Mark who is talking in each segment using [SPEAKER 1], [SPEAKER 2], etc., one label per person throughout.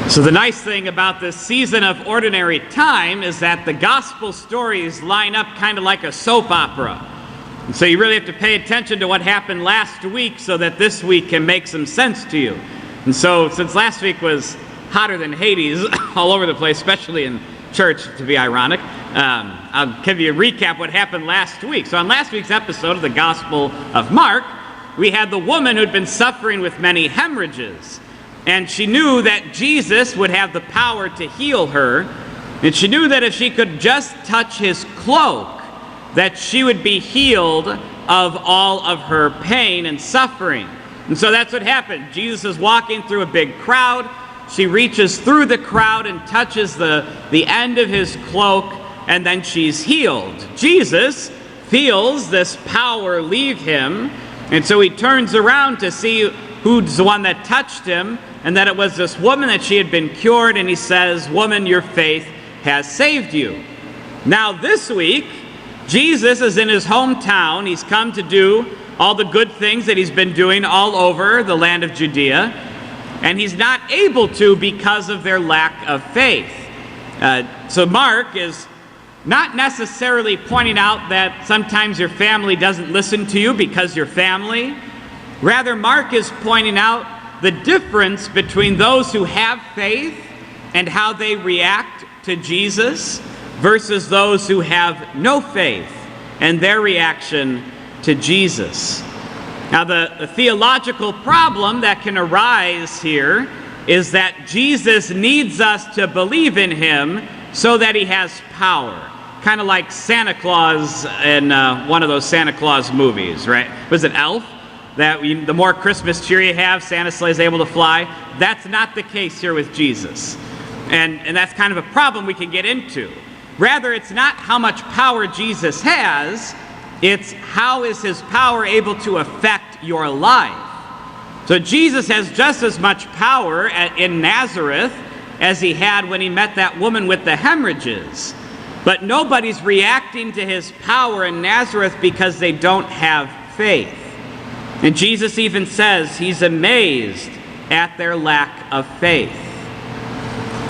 [SPEAKER 1] So the nice thing about this season of ordinary time is that the gospel stories line up kind of like a soap opera. And so you really have to pay attention to what happened last week so that this week can make some sense to you. And so since last week was hotter than Hades all over the place, especially in church, to be ironic, I'll give you a recap what happened last week. So on last week's episode of the Gospel of Mark, we had the woman who'd been suffering with many hemorrhages. And she knew that Jesus would have the power to heal her. And she knew that if she could just touch his cloak, that she would be healed of all of her pain and suffering. And so that's what happened. Jesus is walking through a big crowd. She reaches through the crowd and touches the end of his cloak, and then she's healed. Jesus feels this power leave him, and so he turns around to see who's the one that touched him, and that it was this woman, that she had been cured, and he says, "Woman, your faith has saved you." Now this week, Jesus is in his hometown. He's come to do all the good things that he's been doing all over the land of Judea, and he's not able to because of their lack of faith. So Mark is not necessarily pointing out that sometimes your family doesn't listen to you because you're family. Rather, Mark is pointing out the difference between those who have faith and how they react to Jesus versus those who have no faith and their reaction to Jesus. Now, the theological problem that can arise here is that Jesus needs us to believe in him so that he has power. Kind of like Santa Claus in one of those Santa Claus movies, right? Was it Elf? That the more Christmas cheer you have, Santa sleigh is able to fly. That's not the case here with Jesus. And that's kind of a problem we can get into. Rather, it's not how much power Jesus has, it's how is his power able to affect your life. So Jesus has just as much power in Nazareth as he had when he met that woman with the hemorrhages. But nobody's reacting to his power in Nazareth because they don't have faith. And Jesus even says he's amazed at their lack of faith.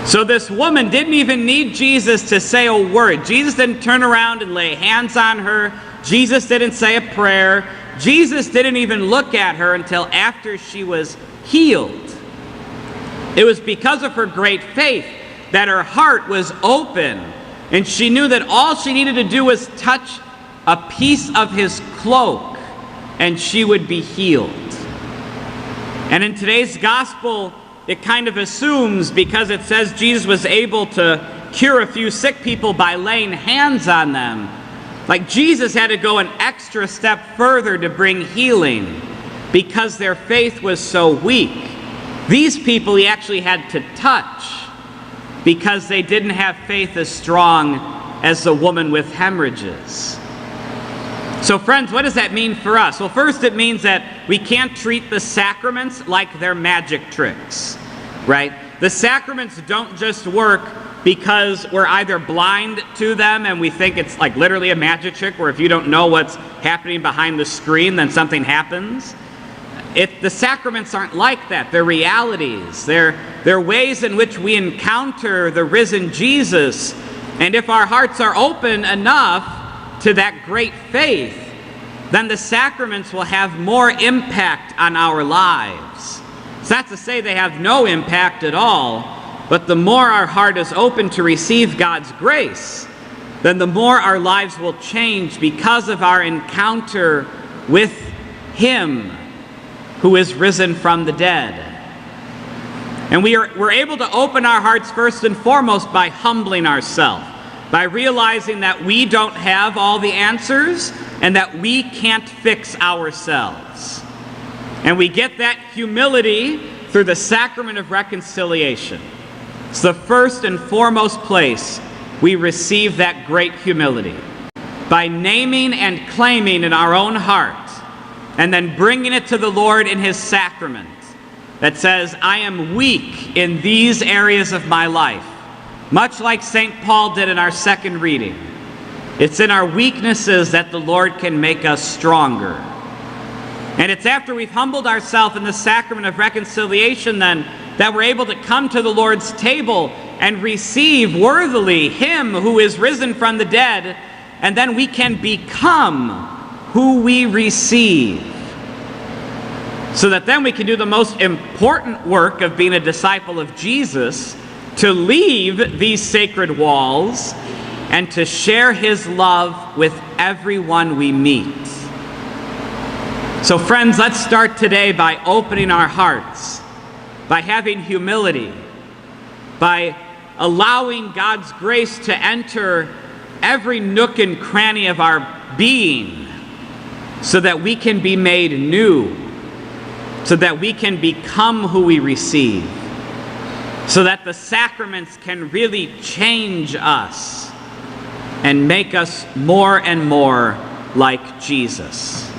[SPEAKER 1] So this woman didn't even need Jesus to say a word. Jesus didn't turn around and lay hands on her. Jesus didn't say a prayer. Jesus didn't even look at her until after she was healed. It was because of her great faith that her heart was open, and she knew that all she needed to do was touch a piece of his cloak, and she would be healed. And in today's gospel, it kind of assumes, because it says Jesus was able to cure a few sick people by laying hands on them, like Jesus had to go an extra step further to bring healing because their faith was so weak. These people he actually had to touch because they didn't have faith as strong as the woman with hemorrhages. So friends, what does that mean for us? Well, first it means that we can't treat the sacraments like they're magic tricks, right? The sacraments don't just work because we're either blind to them and we think it's like literally a magic trick where if you don't know what's happening behind the screen, then something happens. The sacraments aren't like that. They're realities. They're ways in which we encounter the risen Jesus. And if our hearts are open enough to that great faith, then the sacraments will have more impact on our lives. It's not to say they have no impact at all, but the more our heart is open to receive God's grace, then the more our lives will change because of our encounter with him who is risen from the dead. And we're able to open our hearts first and foremost by humbling ourselves, by realizing that we don't have all the answers and that we can't fix ourselves. And we get that humility through the sacrament of reconciliation. It's the first and foremost place we receive that great humility. By naming and claiming in our own heart and then bringing it to the Lord in his sacrament that says, I am weak in these areas of my life. Much like St. Paul did in our second reading. It's in our weaknesses that the Lord can make us stronger. And it's after we've humbled ourselves in the sacrament of reconciliation then that we're able to come to the Lord's table and receive worthily Him who is risen from the dead, and then we can become who we receive. So that then we can do the most important work of being a disciple of Jesus, to leave these sacred walls and to share His love with everyone we meet. So friends, let's start today by opening our hearts, by having humility, by allowing God's grace to enter every nook and cranny of our being, so that we can be made new, so that we can become who we receive, so that the sacraments can really change us and make us more and more like Jesus.